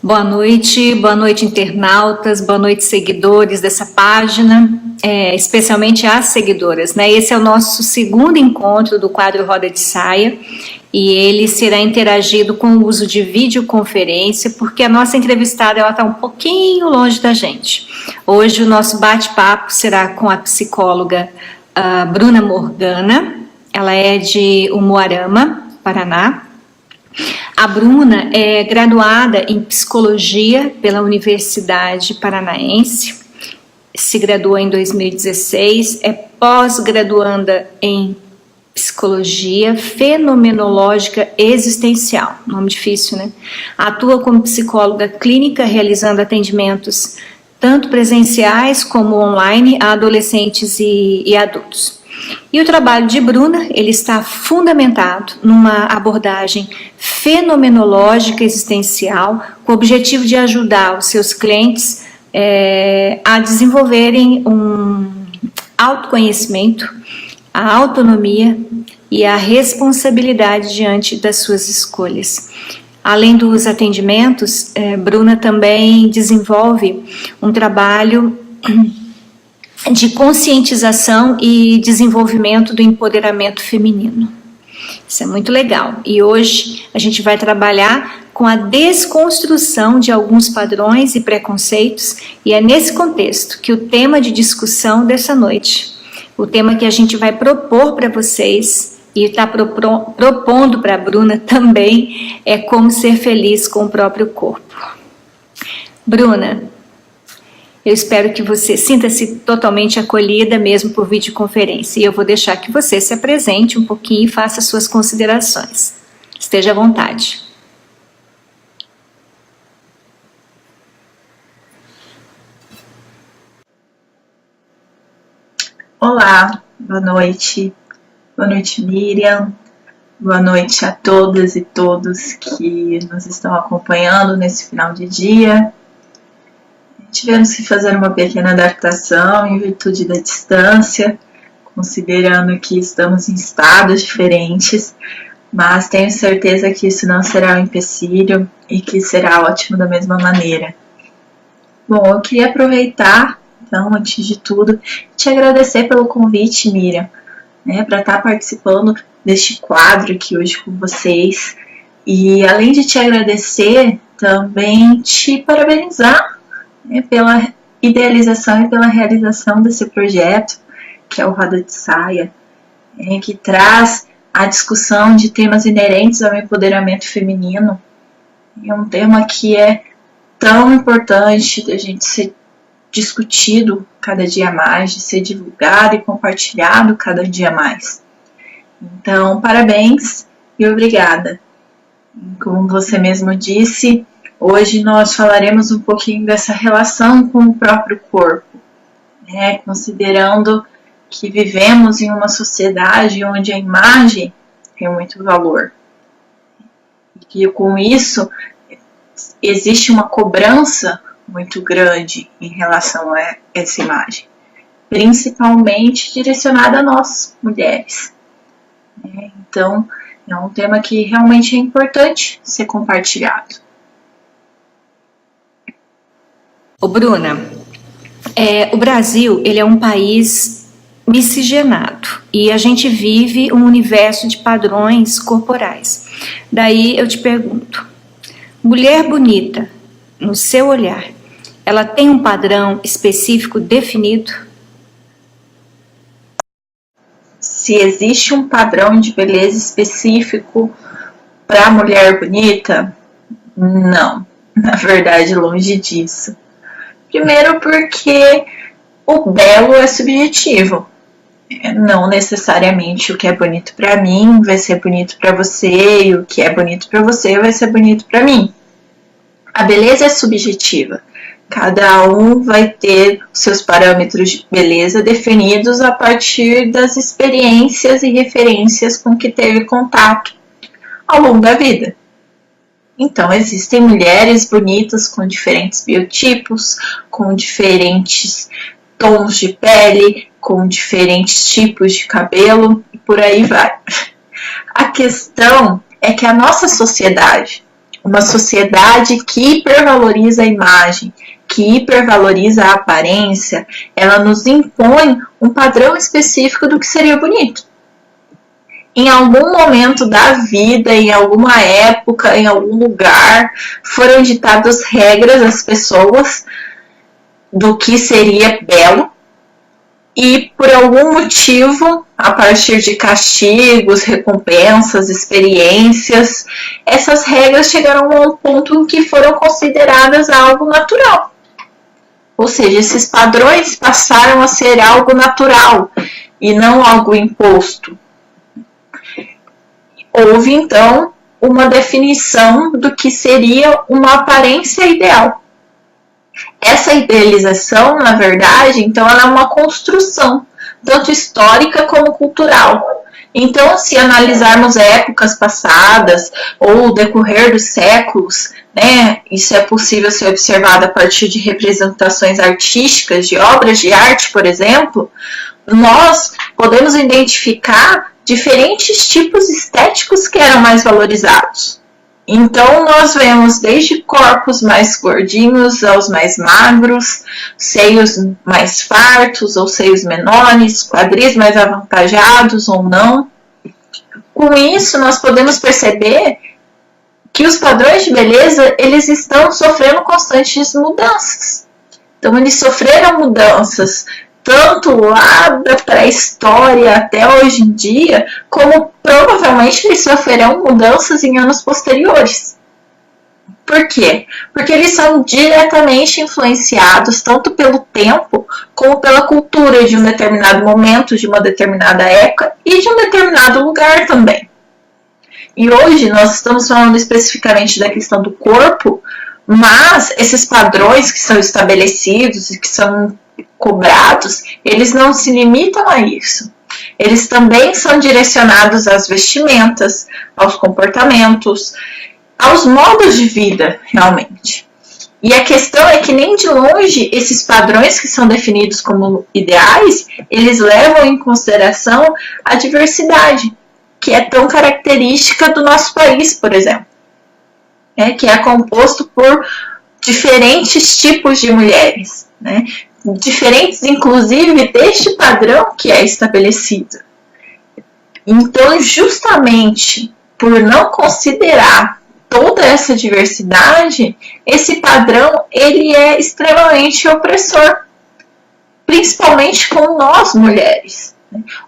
Boa noite internautas, boa noite seguidores dessa página, especialmente as seguidoras, né? Esse é o nosso segundo encontro do quadro Roda de Saia e ele será interagido com o uso de videoconferência, porque a nossa entrevistada está um pouquinho longe da gente. Hoje o nosso bate-papo será com a psicóloga Bruna Morgana, ela é de Umuarama, Paraná. A Bruna é graduada em Psicologia pela Universidade Paranaense, se graduou em 2016, é pós-graduanda em Psicologia Fenomenológica Existencial, nome difícil, né? Atua como psicóloga clínica, realizando atendimentos tanto presenciais como online a adolescentes e adultos. E o trabalho de Bruna, ele está fundamentado numa abordagem fenomenológica existencial, com o objetivo de ajudar os seus clientes a desenvolverem um autoconhecimento, a autonomia e a responsabilidade diante das suas escolhas. Além dos atendimentos, Bruna também desenvolve um trabalho de conscientização e desenvolvimento do empoderamento feminino. Isso é muito legal. E hoje a gente vai trabalhar com a desconstrução de alguns padrões e preconceitos, e é nesse contexto que o tema de discussão dessa noite, o tema que a gente vai propor para vocês e está propondo para a Bruna também, é como ser feliz com o próprio corpo. Bruna, eu espero que você sinta-se totalmente acolhida mesmo por videoconferência. E eu vou deixar que você se apresente um pouquinho e faça suas considerações. Esteja à vontade. Olá, boa noite. Boa noite, Miriam. Boa noite a todas e todos que nos estão acompanhando nesse final de dia. Tivemos que fazer uma pequena adaptação em virtude da distância, considerando que estamos em estados diferentes, mas tenho certeza que isso não será um empecilho e que será ótimo da mesma maneira. Bom, eu queria aproveitar, então, antes de tudo, te agradecer pelo convite, Miriam, né, para estar participando deste quadro aqui hoje com vocês. E além de te agradecer, também te parabenizar pela idealização e pela realização desse projeto, que é o Roda de Saia, que traz a discussão de temas inerentes ao empoderamento feminino. É um tema que é tão importante da gente ser discutido cada dia mais, de ser divulgado e compartilhado cada dia mais. Então, parabéns e obrigada. Como você mesmo disse, hoje nós falaremos um pouquinho dessa relação com o próprio corpo, né? Considerando que vivemos em uma sociedade onde a imagem tem muito valor. E que com isso existe uma cobrança muito grande em relação a essa imagem, principalmente direcionada a nós, mulheres. Então, é um tema que realmente é importante ser compartilhado. Ô Bruna, o Brasil, ele é um país miscigenado e a gente vive um universo de padrões corporais. Daí eu te pergunto, mulher bonita, no seu olhar, ela tem um padrão específico definido? Se existe um padrão de beleza específico para a mulher bonita, não. Na verdade, longe disso. Primeiro porque o belo é subjetivo. Não necessariamente o que é bonito para mim vai ser bonito para você, e o que é bonito para você vai ser bonito para mim. A beleza é subjetiva. Cada um vai ter seus parâmetros de beleza definidos a partir das experiências e referências com que teve contato ao longo da vida. Então, existem mulheres bonitas com diferentes biotipos, com diferentes tons de pele, com diferentes tipos de cabelo, e por aí vai. A questão é que a nossa sociedade, Uma sociedade que hipervaloriza a imagem, que hipervaloriza a aparência, ela nos impõe um padrão específico do que seria bonito. Em algum momento da vida, em alguma época, em algum lugar, foram ditadas regras às pessoas do que seria belo, e por algum motivo, a partir de castigos, recompensas, experiências, essas regras chegaram a um ponto em que foram consideradas algo natural. Ou seja, esses padrões passaram a ser algo natural e não algo imposto. Houve, então, uma definição do que seria uma aparência ideal. Essa idealização, na verdade, então, ela é uma construção, tanto histórica como cultural. Então, se analisarmos épocas passadas ou o decorrer dos séculos, né, isso é possível ser observado a partir de representações artísticas, de obras de arte, por exemplo, nós podemos identificar diferentes tipos estéticos que eram mais valorizados. Então, nós vemos desde corpos mais gordinhos aos mais magros, seios mais fartos ou seios menores, quadris mais avantajados ou não. Com isso, nós podemos perceber que os padrões de beleza, eles estão sofrendo constantes mudanças. Então, eles sofreram mudanças tanto lá da pré-história até hoje em dia, como provavelmente eles sofrerão mudanças em anos posteriores. Por quê? Porque eles são diretamente influenciados tanto pelo tempo como pela cultura de um determinado momento, de uma determinada época e de um determinado lugar também. E hoje nós estamos falando especificamente da questão do corpo, mas esses padrões que são estabelecidos e que são cobrados, eles não se limitam a isso. Eles também são direcionados às vestimentas, aos comportamentos, aos modos de vida, realmente. E a questão é que nem de longe esses padrões que são definidos como ideais, eles levam em consideração a diversidade, que é tão característica do nosso país, por exemplo, que é composto por diferentes tipos de mulheres, né? Diferentes, inclusive, deste padrão que é estabelecido. Então, justamente por não considerar toda essa diversidade, esse padrão ele é extremamente opressor, principalmente com nós mulheres.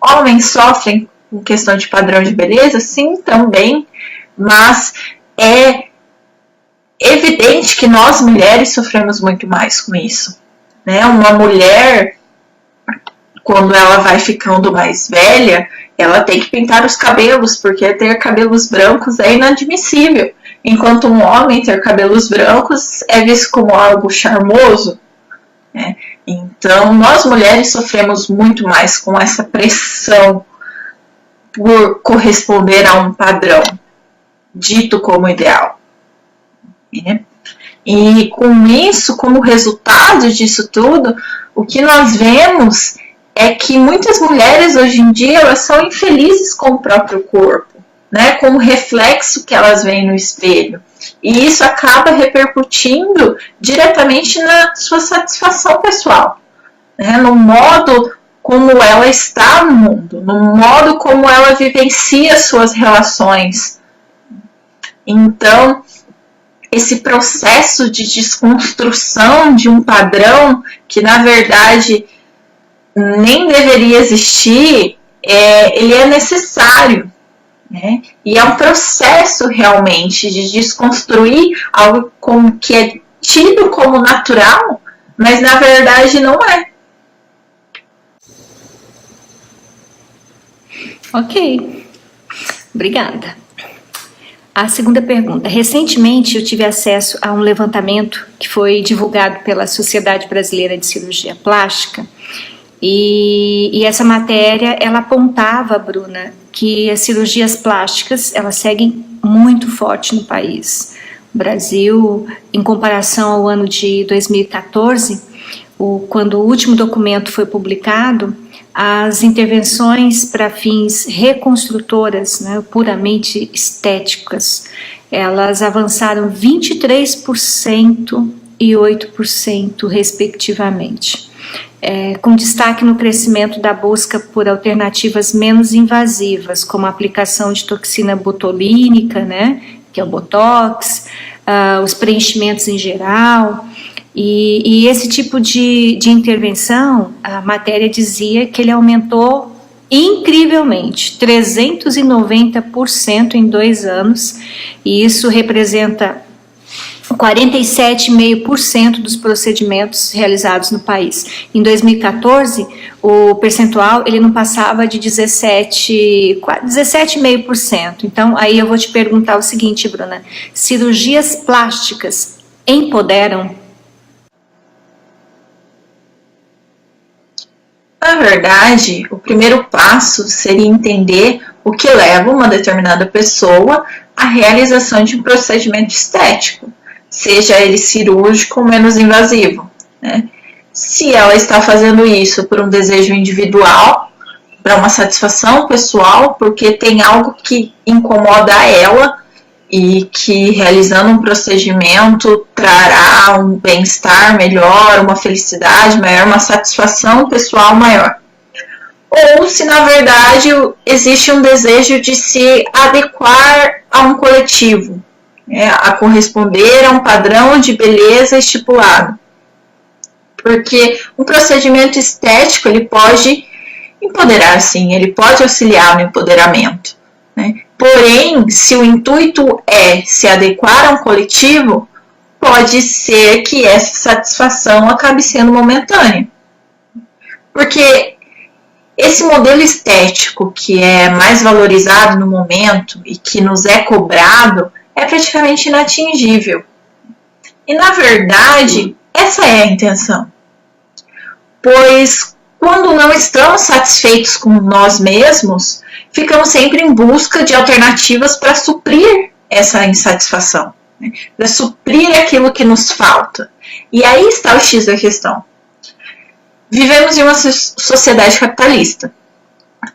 Homens sofrem com questão de padrão de beleza, sim, também, mas é evidente que nós mulheres sofremos muito mais com isso. Uma mulher, quando ela vai ficando mais velha, ela tem que pintar os cabelos, porque ter cabelos brancos é inadmissível. Enquanto um homem ter cabelos brancos é visto como algo charmoso. Então, nós mulheres sofremos muito mais com essa pressão por corresponder a um padrão dito como ideal. E com isso, como resultado disso tudo, o que nós vemos é que muitas mulheres hoje em dia elas são infelizes com o próprio corpo, com o reflexo que elas veem no espelho. E isso acaba repercutindo diretamente na sua satisfação pessoal, no modo como ela está no mundo, no modo como ela vivencia suas relações. Então, esse processo de desconstrução de um padrão que, na verdade, nem deveria existir, ele é necessário. E é um processo, realmente, de desconstruir algo que é tido como natural, mas, na verdade, não é. Ok. Obrigada. A segunda pergunta. Recentemente eu tive acesso a um levantamento que foi divulgado pela Sociedade Brasileira de Cirurgia Plástica e essa matéria ela apontava, Bruna, que as cirurgias plásticas elas seguem muito forte no país. O Brasil, em comparação ao ano de 2014, quando o último documento foi publicado, as intervenções para fins reconstrutoras, puramente estéticas, elas avançaram 23% e 8%, respectivamente, com destaque no crescimento da busca por alternativas menos invasivas, como a aplicação de toxina botulínica, né, que é o Botox, os preenchimentos em geral. E esse tipo de intervenção, a matéria dizia que ele aumentou incrivelmente, 390% em 2 anos, e isso representa 47,5% dos procedimentos realizados no país. Em 2014, o percentual ele não passava de 17,5%. Então, aí eu vou te perguntar o seguinte, Bruna: cirurgias plásticas empoderam? Na verdade, o primeiro passo seria entender o que leva uma determinada pessoa à realização de um procedimento estético, seja ele cirúrgico ou menos invasivo, né? Se ela está fazendo isso por um desejo individual, para uma satisfação pessoal, porque tem algo que incomoda ela e que realizando um procedimento trará um bem-estar melhor, uma felicidade maior, uma satisfação pessoal maior. Ou se na verdade existe um desejo de se adequar a um coletivo, né, a corresponder a um padrão de beleza estipulado. Porque um procedimento estético ele pode empoderar, sim, ele pode auxiliar no empoderamento, né? Porém, se o intuito é se adequar a um coletivo, pode ser que essa satisfação acabe sendo momentânea. Porque esse modelo estético que é mais valorizado no momento e que nos é cobrado é praticamente inatingível. E, na verdade, essa é a intenção. Pois, quando não estamos satisfeitos com nós mesmos, ficamos sempre em busca de alternativas para suprir essa insatisfação, né? Para suprir aquilo que nos falta. E aí está o X da questão. Vivemos em uma sociedade capitalista,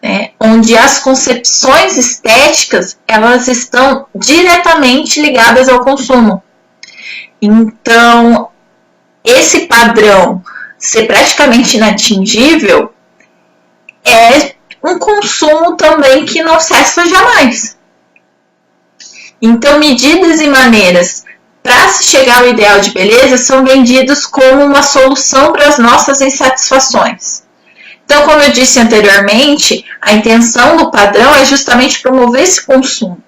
né, onde as concepções estéticas elas estão diretamente ligadas ao consumo. Então, esse padrão ser praticamente inatingível é um consumo também que não cessa jamais. Então, medidas e maneiras para se chegar ao ideal de beleza são vendidos como uma solução para as nossas insatisfações. Então, como eu disse anteriormente, a intenção do padrão é justamente promover esse consumo.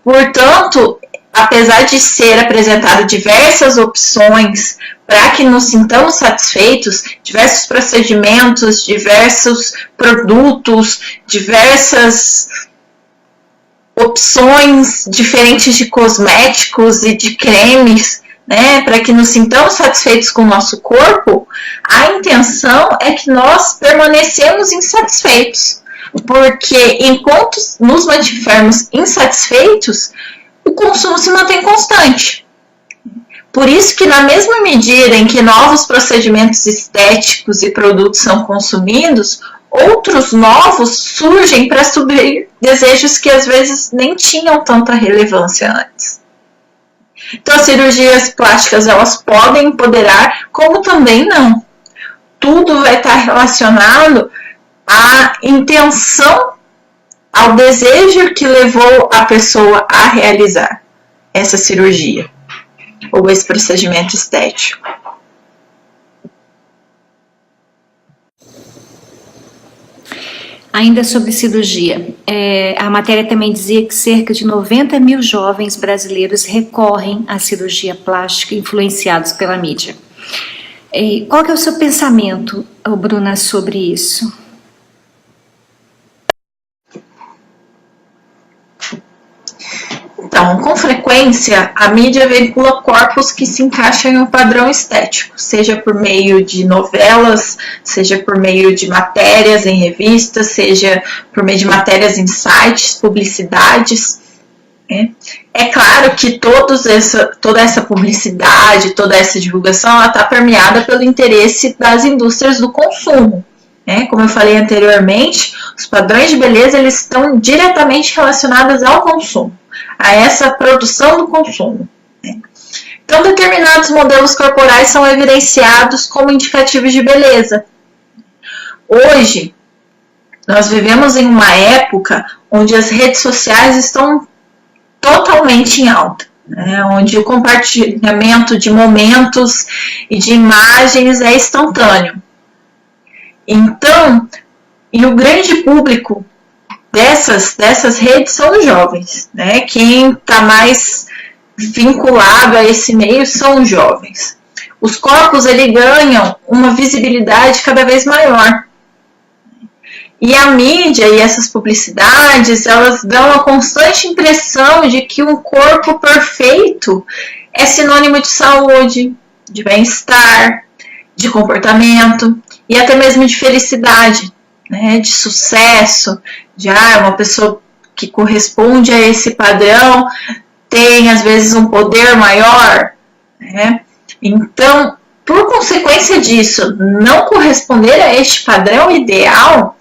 Portanto, apesar de ser apresentado diversas opções para que nos sintamos satisfeitos, diversos procedimentos, diversos produtos, diversas opções diferentes de cosméticos e de cremes, né, para que nos sintamos satisfeitos com o nosso corpo, a intenção é que nós permanecemos insatisfeitos, porque enquanto nos mantivermos insatisfeitos, o consumo se mantém constante. Por isso que na mesma medida em que novos procedimentos estéticos e produtos são consumidos, outros novos surgem para suprir desejos que às vezes nem tinham tanta relevância antes. Então, as cirurgias plásticas elas podem empoderar, como também não. Tudo vai estar relacionado à intenção, ao desejo que levou a pessoa a realizar essa cirurgia ou esse procedimento estético. Ainda sobre cirurgia, a matéria também dizia que cerca de 90 mil jovens brasileiros recorrem à cirurgia plástica influenciados pela mídia. Qual que é o seu pensamento, Bruna, sobre isso? Então, com frequência, a mídia veicula corpos que se encaixam em um padrão estético, seja por meio de novelas, seja por meio de matérias em revistas, seja por meio de matérias em sites, publicidades. É claro que toda essa publicidade, toda essa divulgação está permeada pelo interesse das indústrias do consumo. Como eu falei anteriormente, os padrões de beleza eles estão diretamente relacionados ao consumo. a essa produção do consumo. Né? Então, determinados modelos corporais são evidenciados como indicativos de beleza. Hoje, nós vivemos em uma época onde as redes sociais estão totalmente em alta, né? Onde o compartilhamento de momentos e de imagens é instantâneo. Então, e o grande público dessas redes são os jovens, né? Quem está mais vinculado a esse meio são os jovens. Os corpos ganham uma visibilidade cada vez maior. E a mídia e essas publicidades, elas dão a constante impressão de que um corpo perfeito é sinônimo de saúde, de bem-estar, de comportamento e até mesmo de felicidade, né? De sucesso, de uma pessoa que corresponde a esse padrão tem às vezes um poder maior, né? Então, por consequência disso, não corresponder a este padrão ideal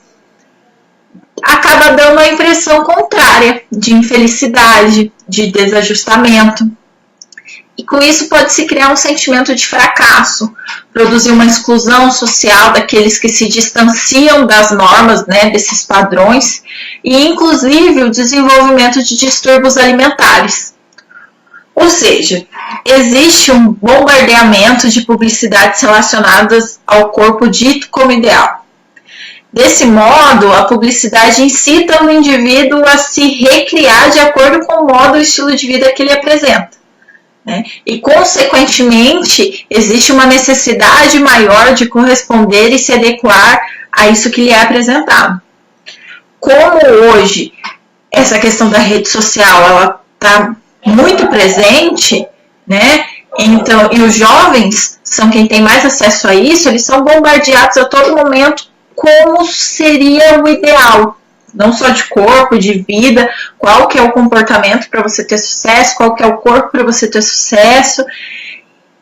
acaba dando a impressão contrária de infelicidade, de desajustamento. E com isso pode-se criar um sentimento de fracasso, produzir uma exclusão social daqueles que se distanciam das normas, né, desses padrões, e inclusive o desenvolvimento de distúrbios alimentares. Ou seja, existe um bombardeamento de publicidades relacionadas ao corpo dito como ideal. Desse modo, a publicidade incita o indivíduo a se recriar de acordo com o modo e estilo de vida que ele apresenta. Né? E, consequentemente, existe uma necessidade maior de corresponder e se adequar a isso que lhe é apresentado. Como hoje essa questão da rede social ela está muito presente, né? Então, e os jovens são quem tem mais acesso a isso, eles são bombardeados a todo momento como seria o ideal, não só de corpo, de vida, qual que é o comportamento para você ter sucesso, qual que é o corpo para você ter sucesso,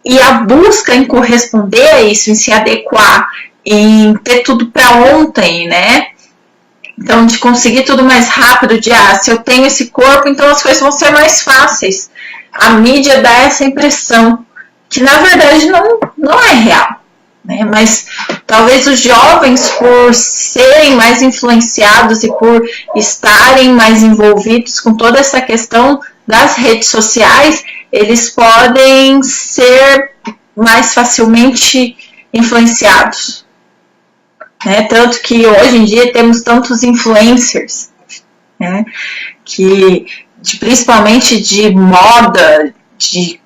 e a busca em corresponder a isso, em se adequar, em ter tudo para ontem, né? Então, de conseguir tudo mais rápido, de se eu tenho esse corpo, então as coisas vão ser mais fáceis. A mídia dá essa impressão, que na verdade não é real. Né? Mas talvez os jovens, por serem mais influenciados e por estarem mais envolvidos com toda essa questão das redes sociais, eles podem ser mais facilmente influenciados. Né? Tanto que hoje em dia temos tantos influencers, né? Principalmente de moda, de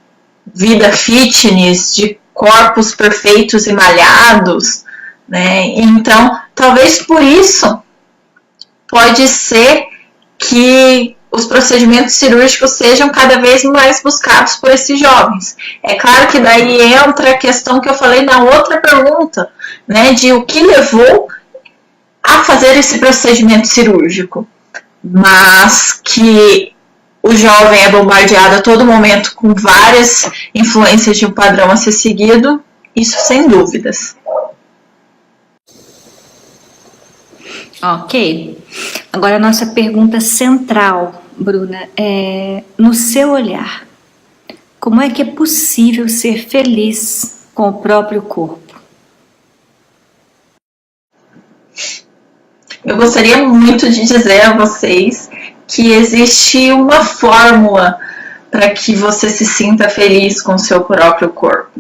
vida fitness, de corpos perfeitos e malhados, né? Então, talvez por isso pode ser que os procedimentos cirúrgicos sejam cada vez mais buscados por esses jovens. É claro que daí entra a questão que eu falei na outra pergunta, né? De o que levou a fazer esse procedimento cirúrgico. Mas que o jovem é bombardeado a todo momento com várias influências de um padrão a ser seguido, isso sem dúvidas. Ok. Agora a nossa pergunta central, Bruna, no seu olhar, como é que é possível ser feliz com o próprio corpo? Eu gostaria muito de dizer a vocês que existe uma fórmula para que você se sinta feliz com o seu próprio corpo.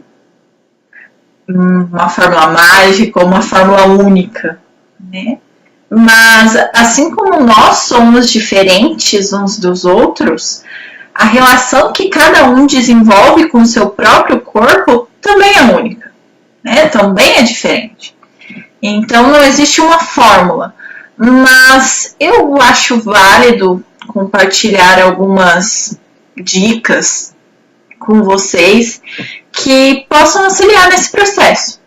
Uma fórmula mágica, uma fórmula única, né? Mas, assim como nós somos diferentes uns dos outros, a relação que cada um desenvolve com o seu próprio corpo também é única, né? Também é diferente. Então, não existe uma fórmula. Mas eu acho válido compartilhar algumas dicas com vocês que possam auxiliar nesse processo,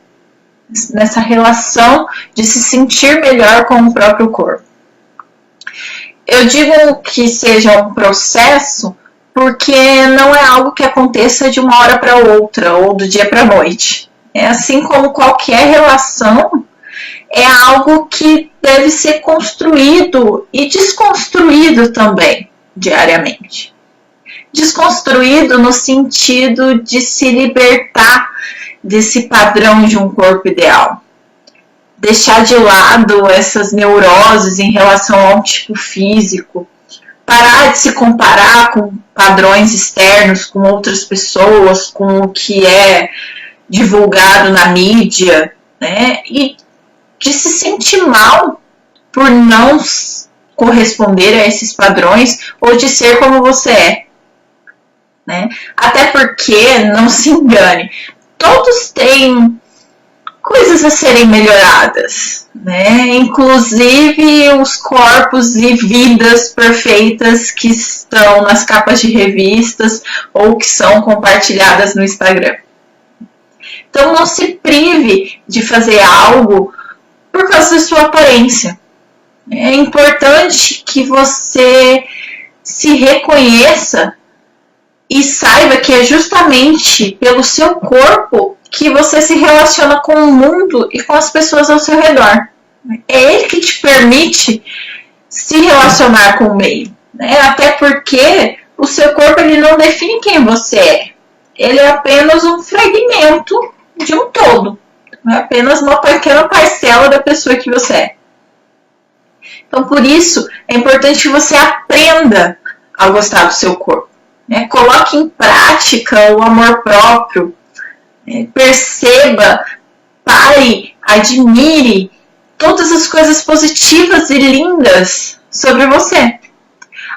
nessa relação de se sentir melhor com o próprio corpo. Eu digo que seja um processo porque não é algo que aconteça de uma hora para outra ou do dia para a noite. É assim como qualquer relação, é algo que deve ser construído e desconstruído também diariamente. desconstruído no sentido de se libertar desse padrão de um corpo ideal. Deixar de lado essas neuroses em relação ao tipo físico, parar de se comparar com padrões externos, com outras pessoas, com o que é divulgado na mídia, né? E de se sentir mal por não corresponder a esses padrões ou de ser como você é, né? Até porque, não se engane, todos têm coisas a serem melhoradas, né? Inclusive os corpos e vidas perfeitas que estão nas capas de revistas ou que são compartilhadas no Instagram. Então não se prive de fazer algo por causa da sua aparência. É importante que você se reconheça e saiba que é justamente pelo seu corpo que você se relaciona com o mundo e com as pessoas ao seu redor. É ele que te permite se relacionar com o meio, né? Até porque o seu corpo ele não define quem você é. Ele é apenas um fragmento de um todo. É apenas uma pequena parcela da pessoa que você é. Então, por isso, é importante que você aprenda a gostar do seu corpo, né? Coloque em prática o amor próprio. Perceba, pare, admire todas as coisas positivas e lindas sobre você.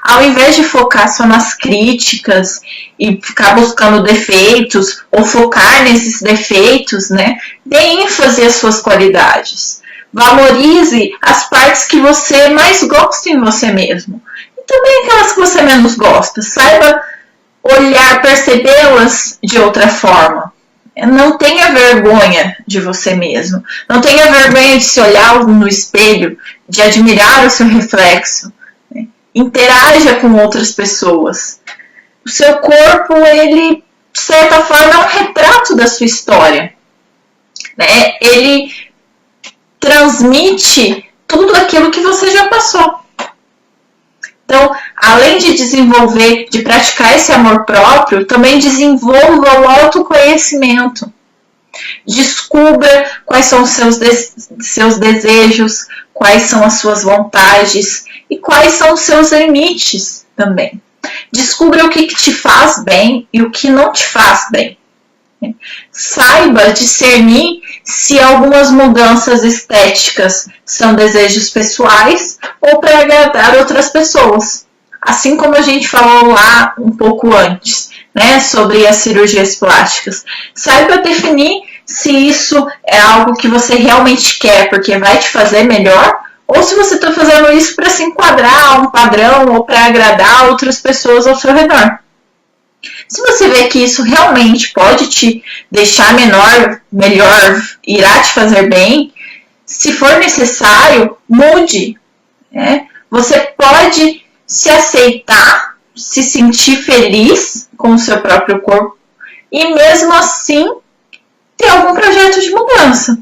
Ao invés de focar só nas críticas e ficar buscando defeitos ou focar nesses defeitos, né? Dê ênfase às suas qualidades. Valorize as partes que você mais gosta em você mesmo. E também aquelas que você menos gosta. Saiba olhar, percebê-las de outra forma. Não tenha vergonha de você mesmo. Não tenha vergonha de se olhar no espelho, de admirar o seu reflexo. Né? Interaja com outras pessoas. O seu corpo, ele, de certa forma, é um retrato da sua história. Né? Ele transmite tudo aquilo que você já passou. Então, além de desenvolver, de praticar esse amor próprio, também desenvolva o autoconhecimento. Descubra quais são os seus desejos, quais são as suas vontades e quais são os seus limites também. Descubra o que te faz bem e o que não te faz bem. Saiba discernir se algumas mudanças estéticas são desejos pessoais ou para agradar outras pessoas. Assim como a gente falou lá um pouco antes, né, sobre as cirurgias plásticas. Saiba definir se isso é algo que você realmente quer porque vai te fazer melhor ou se você está fazendo isso para se enquadrar a um padrão ou para agradar outras pessoas ao seu redor. Se você vê que isso realmente pode te deixar melhor, irá te fazer bem, se for necessário, mude. Né? Você pode se aceitar, se sentir feliz com o seu próprio corpo e mesmo assim ter algum projeto de mudança.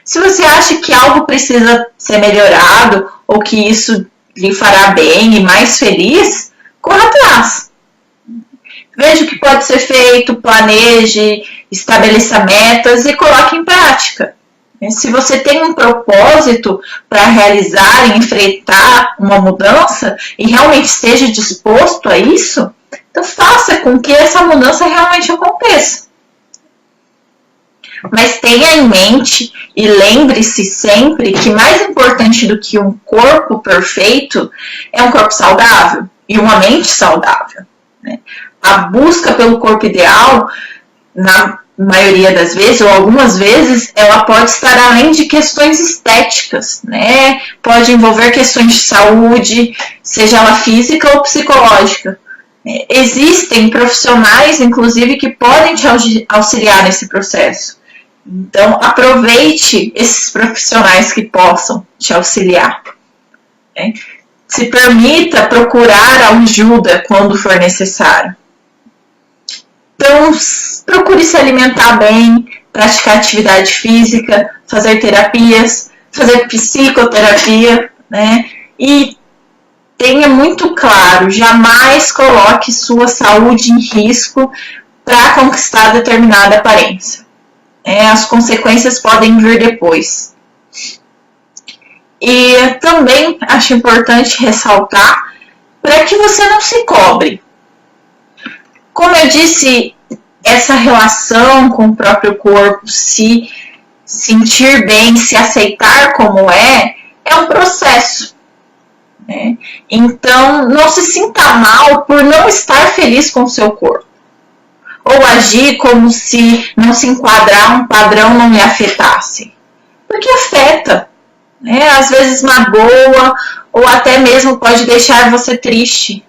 Se você acha que algo precisa ser melhorado ou que isso lhe fará bem e mais feliz, corra atrás. Veja o que pode ser feito, planeje, estabeleça metas e coloque em prática. Se você tem um propósito para realizar e enfrentar uma mudança e realmente esteja disposto a isso, então faça com que essa mudança realmente aconteça. Mas tenha em mente e lembre-se sempre que mais importante do que um corpo perfeito é um corpo saudável e uma mente saudável. Né? A busca pelo corpo ideal, na maioria das vezes, ou algumas vezes, ela pode estar além de questões estéticas, né? Pode envolver questões de saúde, seja ela física ou psicológica. Existem profissionais, inclusive, que podem te auxiliar nesse processo. Então, aproveite esses profissionais que possam te auxiliar. Né? Se permita procurar ajuda quando for necessário. Então, procure se alimentar bem, praticar atividade física, fazer terapias, fazer psicoterapia, né? E tenha muito claro, jamais coloque sua saúde em risco para conquistar determinada aparência. As consequências podem vir depois. E também acho importante ressaltar para que você não se cobre. Como eu disse, essa relação com o próprio corpo, se sentir bem, se aceitar como é um processo. Então, não se sinta mal por não estar feliz com o seu corpo. Ou agir como se não se enquadrar um padrão não lhe afetasse. Porque afeta. Às vezes magoa ou até mesmo pode deixar você triste.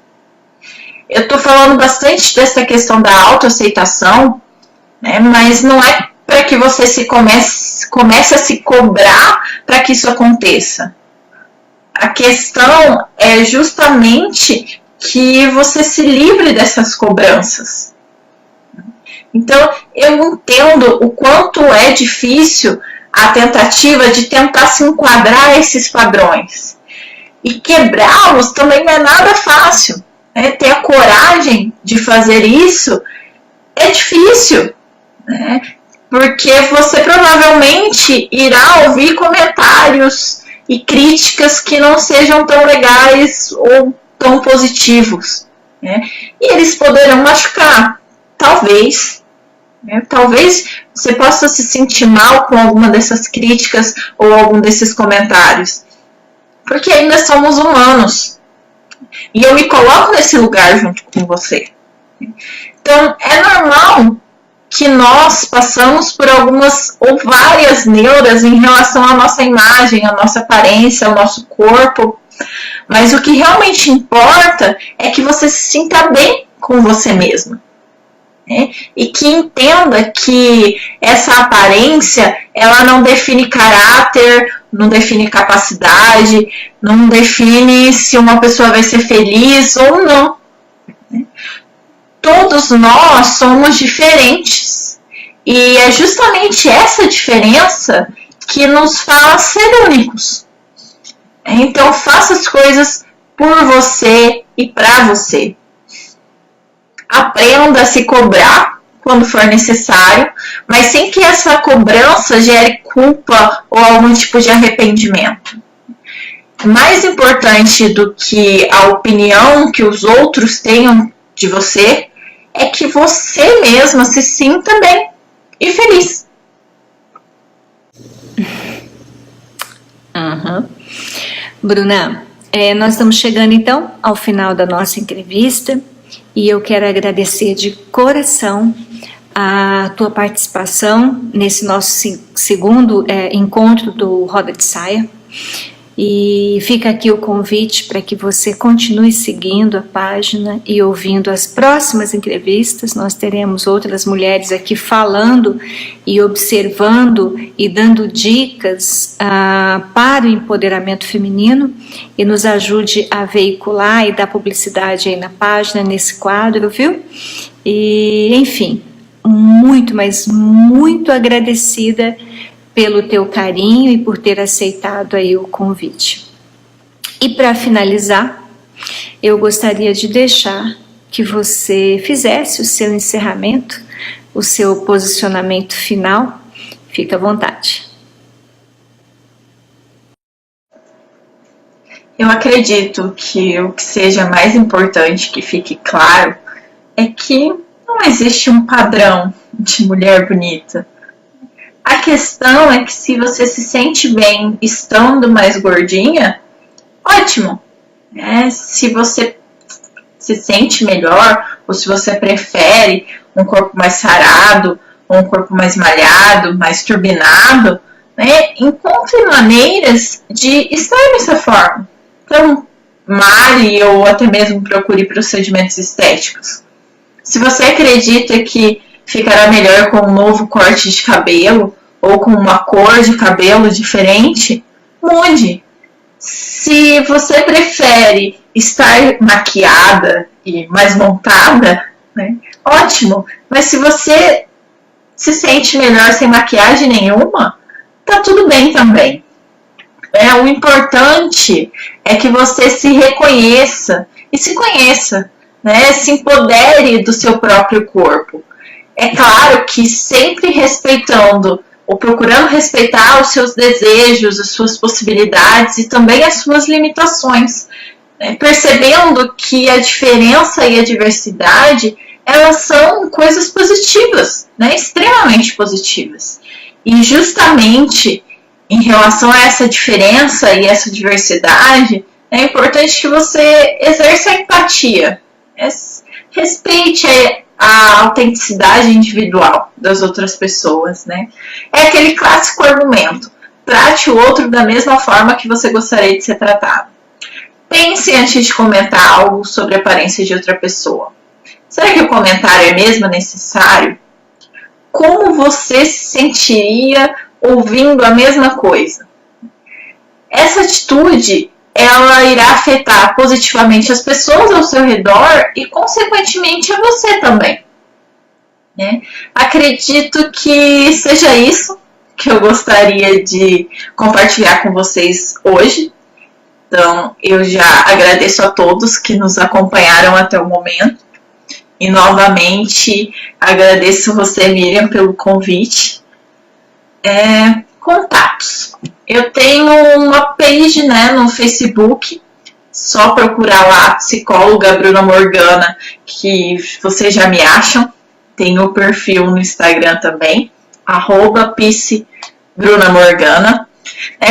Eu estou falando bastante dessa questão da autoaceitação, mas não é para que você comece a se cobrar para que isso aconteça. A questão é justamente que você se livre dessas cobranças. Então, eu entendo o quanto é difícil a tentativa de tentar se enquadrar a esses padrões. E quebrá-los também não é nada fácil. Ter a coragem de fazer isso é difícil. Porque você provavelmente irá ouvir comentários e críticas que não sejam tão legais ou tão positivos. E eles poderão machucar. Talvez. Talvez você possa se sentir mal com alguma dessas críticas ou algum desses comentários. Porque ainda somos humanos. E eu me coloco nesse lugar junto com você. Então, é normal que nós passamos por algumas ou várias neuras em relação à nossa imagem, à nossa aparência, ao nosso corpo. Mas o que realmente importa é que você se sinta bem com você mesmo. E que entenda que essa aparência, ela não define caráter, não define capacidade, não define se uma pessoa vai ser feliz ou não. Todos nós somos diferentes. E é justamente essa diferença que nos faz ser únicos. Então faça as coisas por você e para você. Aprenda a se cobrar quando for necessário, mas sem que essa cobrança gere culpa ou algum tipo de arrependimento. Mais importante do que a opinião que os outros tenham de você é que você mesma se sinta bem e feliz. Bruna, nós estamos chegando então ao final da nossa entrevista. E eu quero agradecer de coração a tua participação nesse nosso segundo encontro do Roda de Saia. E fica aqui o convite para que você continue seguindo a página e ouvindo as próximas entrevistas. Nós teremos outras mulheres aqui falando e observando e dando dicas para o empoderamento feminino, e nos ajude a veicular e dar publicidade aí na página, nesse quadro, viu? E, enfim, muito, mas muito agradecida pelo teu carinho e por ter aceitado aí o convite. E para finalizar, eu gostaria de deixar que você fizesse o seu encerramento, o seu posicionamento final. Fica à vontade. Eu acredito que o que seja mais importante que fique claro é que não existe um padrão de mulher bonita. A questão é que se você se sente bem estando mais gordinha, ótimo. Se você se sente melhor, ou se você prefere um corpo mais sarado, ou um corpo mais malhado, mais turbinado, encontre maneiras de estar dessa forma. Então, malhe ou até mesmo procure procedimentos estéticos. Se você acredita que ficará melhor com um novo corte de cabelo ou com uma cor de cabelo diferente, mude. Se você prefere estar maquiada e mais montada, ótimo. Mas se você se sente melhor sem maquiagem nenhuma, tá tudo bem também. O importante é que você se reconheça e se conheça, né? Se empodere do seu próprio corpo. É claro que sempre respeitando ou procurando respeitar os seus desejos, as suas possibilidades e também as suas limitações, né? Percebendo que a diferença e a diversidade, elas são coisas positivas, né? Extremamente positivas. E justamente em relação a essa diferença e essa diversidade, é importante que você exerça a empatia, respeite a autenticidade individual das outras pessoas, né? É aquele clássico argumento: trate o outro da mesma forma que você gostaria de ser tratado. Pense antes de comentar algo sobre a aparência de outra pessoa. Será que o comentário é mesmo necessário? Como você se sentiria ouvindo a mesma coisa? Essa atitude, ela irá afetar positivamente as pessoas ao seu redor e, consequentemente, a você também, né? Acredito que seja isso que eu gostaria de compartilhar com vocês hoje. Então, eu já agradeço a todos que nos acompanharam até o momento. E, novamente, agradeço você, Miriam, pelo convite. Contatos. Eu tenho uma page, né, no Facebook, só procurar lá, psicóloga Bruna Morgana, que vocês já me acham. Tem o perfil no Instagram também, @psbrunamorgana.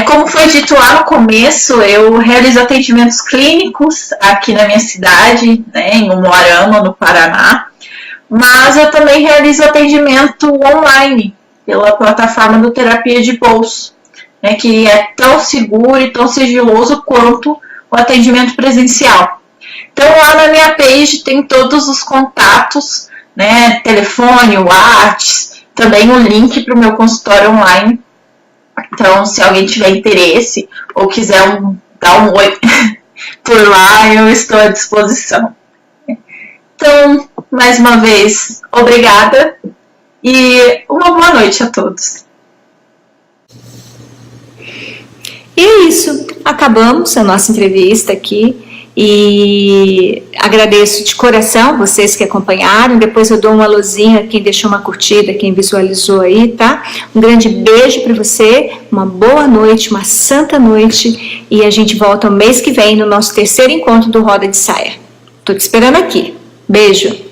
Como foi dito lá no começo, eu realizo atendimentos clínicos aqui na minha cidade, né, em Umuarama, no Paraná, mas eu também realizo atendimento online pela plataforma do Terapia de Bolso, né, que é tão seguro e tão sigiloso quanto o atendimento presencial. Então, lá na minha page tem todos os contatos, né, telefone, WhatsApp, também o link para o meu consultório online. Então, se alguém tiver interesse ou quiser dar um oi por lá, eu estou à disposição. Então, mais uma vez, obrigada e uma boa noite a todos. E é isso, acabamos a nossa entrevista aqui e agradeço de coração vocês que acompanharam. Depois eu dou um alôzinho a quem deixou uma curtida, quem visualizou aí, tá? Um grande beijo para você, uma boa noite, uma santa noite e a gente volta o mês que vem no nosso terceiro encontro do Roda de Saia. Tô te esperando aqui. Beijo!